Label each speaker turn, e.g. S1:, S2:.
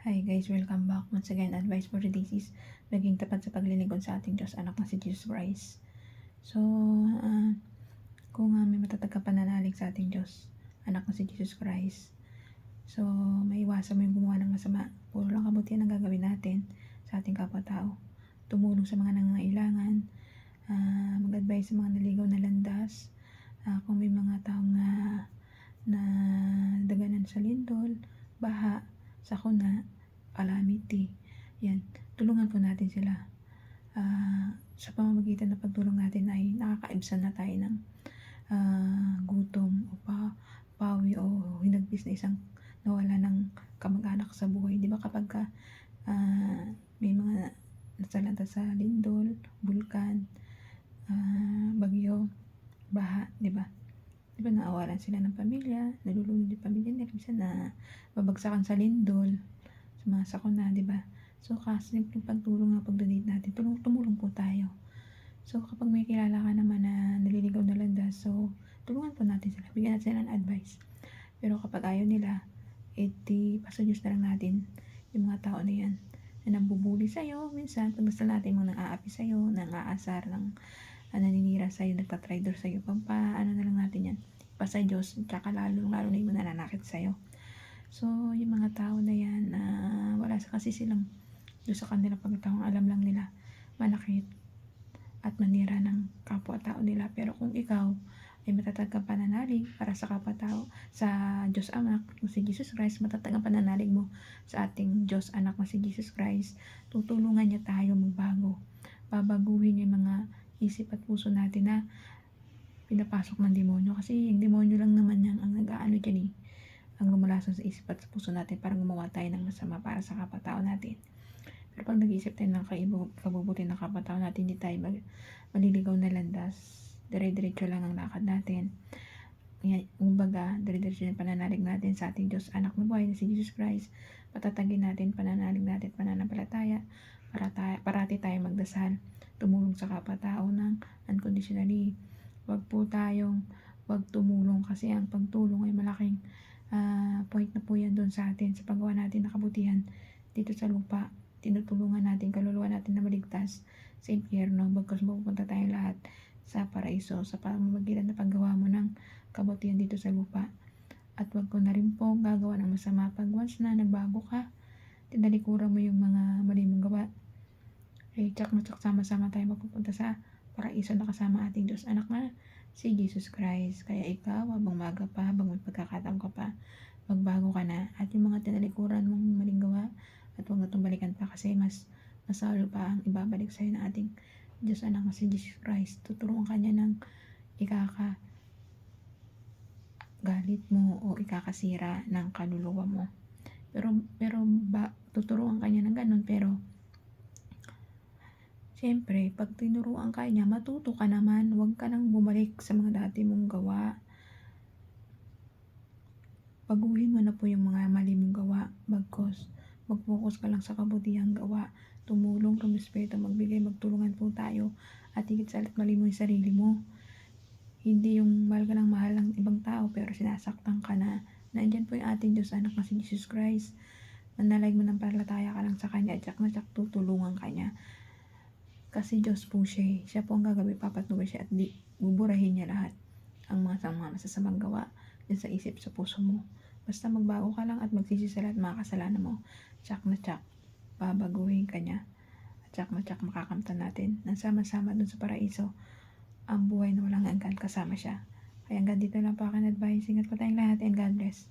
S1: Hi guys, welcome back. Once again, advice for today is maging tapat sa paglilingkod sa ating Diyos, anak na si Jesus Christ. So, kung may matatag ka pananalig sa ating Diyos, anak na si Jesus Christ, so maiwasan mo yung gumawa ng masama. Puro lang kabutihan ang gagawin natin sa ating kapwa-tao. Tumulong sa mga nangangailangan, mag-advise sa mga naligaw na landas, kung may mga taong na daganan sa lindol, baha, sakuna, calamity, yan, tulungan po natin sila. Sa pamamagitan ng pagtulong natin ay nakakaibsan na tayo ng gutom o pawi o hinagpis na isang nawala ng kamag-anak sa buhay. Di ba kapag may mga nasalanta sa lindol, bulkan, bagyo, baha, di ba? Di ba naawalan sila ng pamilya, nalulunod yung pamilya nila, minsan na babagsakan sa lindol, sa mga sakuna, di ba? So, kasi yung pagtulong na pag-donate natin, tumulong po tayo. So, kapag may kilala ka naman na naliligaw na landas, so, tulungan po natin sila, bigyan natin sila ng advice. Pero kapag ayaw nila, pasa Diyos na lang natin yung mga tao na yan, na nambubuli sa'yo, minsan, pag gusto natin mga nang-aapi sa'yo, nang-aasar, naninira sa'yo, nagtatraitor sa'yo, ano na lang natin yan, pa sa Diyos, tsaka lalo na yung mananakit sa'yo. So, yung mga tao na yan, wala kasi silang doon sa kanila pagkataong alam lang nila manakit at manira ng kapwa-tao nila. Pero kung ikaw ay matatag kang pananalig para sa kapwa-tao, sa Diyos Anak na si Jesus Christ, matatag ang pananalig mo sa ating Diyos Anak na si Jesus Christ, tutulungan niya tayo magbago. Babaguhin niya yung mga isip at puso natin na pinapasok ng demonyo. Kasi yung demonyo lang naman yan ang nag-aano dyan ang lumalason sa isip at sa puso natin para gumawa tayo ng masama para sa kapwa-tao natin. Pero pag nag-iisip tayo ng kabubuti ng kapwa-tao natin, hindi tayo maliligaw na landas. Dire-diretso lang ang lakad natin. Kumbaga, dire-diretso yung pananalig natin sa ating Diyos, anak na buhay na si Jesus Christ. Patatagin natin, pananalig natin, pananampalataya, parati tayo magdasal, tumulong sa kapwa-tao ng unconditionally. Wag tumulong kasi ang pagtulong ay malaking point na po yan doon sa atin, sa paggawa natin ng kabutihan dito sa lupa. Tinutulungan natin, kaluluwa natin na maligtas sa impyerno, bagkas mapupunta tayong lahat sa paraiso sa pamamagitan na paggawa mo ng kabutihan dito sa lupa. At wag ko na rin po gagawa ng masama pag once na nagbago ka, tinalikuran mo yung mga mali mong gawa, tsak na tsak sama-sama tayo mapupunta sa paraiso na kasama ating Diyos Anak na si Jesus Christ. Kaya ikaw, habang maga pa, habang may pagkakataon ka pa, magbago ka na. At yung mga tinalikuran mong maling gawa, at huwag na balikan pa kasi mas masalo pa ang ibabalik sa'yo ng ating Diyos Anak na si Jesus Christ. Tuturuan ka niya ng galit mo o ikakasira ng kaluluwa mo. Pero tuturuan ka niya ng ganun, pero siyempre, pag tinuruan ka niya, matuto ka naman. Huwag ka nang bumalik sa mga dati mong gawa. Baguhin mo na po yung mga mali mong gawa. Bagkos, mag-focus ka lang sa kabutihang gawa. Tumulong, rumispeto, magbigay, magtulungan po tayo. At higit sa lahat, mali mo yung sarili mo. Hindi yung mahal ka ng mahal ng ibang tao, pero sinasaktan ka na. Nandyan po yung ating Diyos Anak na si Jesus Christ. Manalig mo ng palataya ka lang sa Kanya, at na tsak tutulungan ka niya. Kasi Diyos po siya. Siya po ang gagawin, papatuloy siya at buburahin niya lahat ang mga masasamang gawa dyan sa isip, sa puso mo. Basta magbago ka lang at magsisi sa lahat mga kasalanan mo, tsak na tsak, babaguhin ka niya. At tsak na tsak makakamtan natin ng sama-sama dun sa paraiso ang buhay na walang hanggan kasama siya. Kaya hanggang dito lang po aking advice. Ingat po tayong lahat and God bless.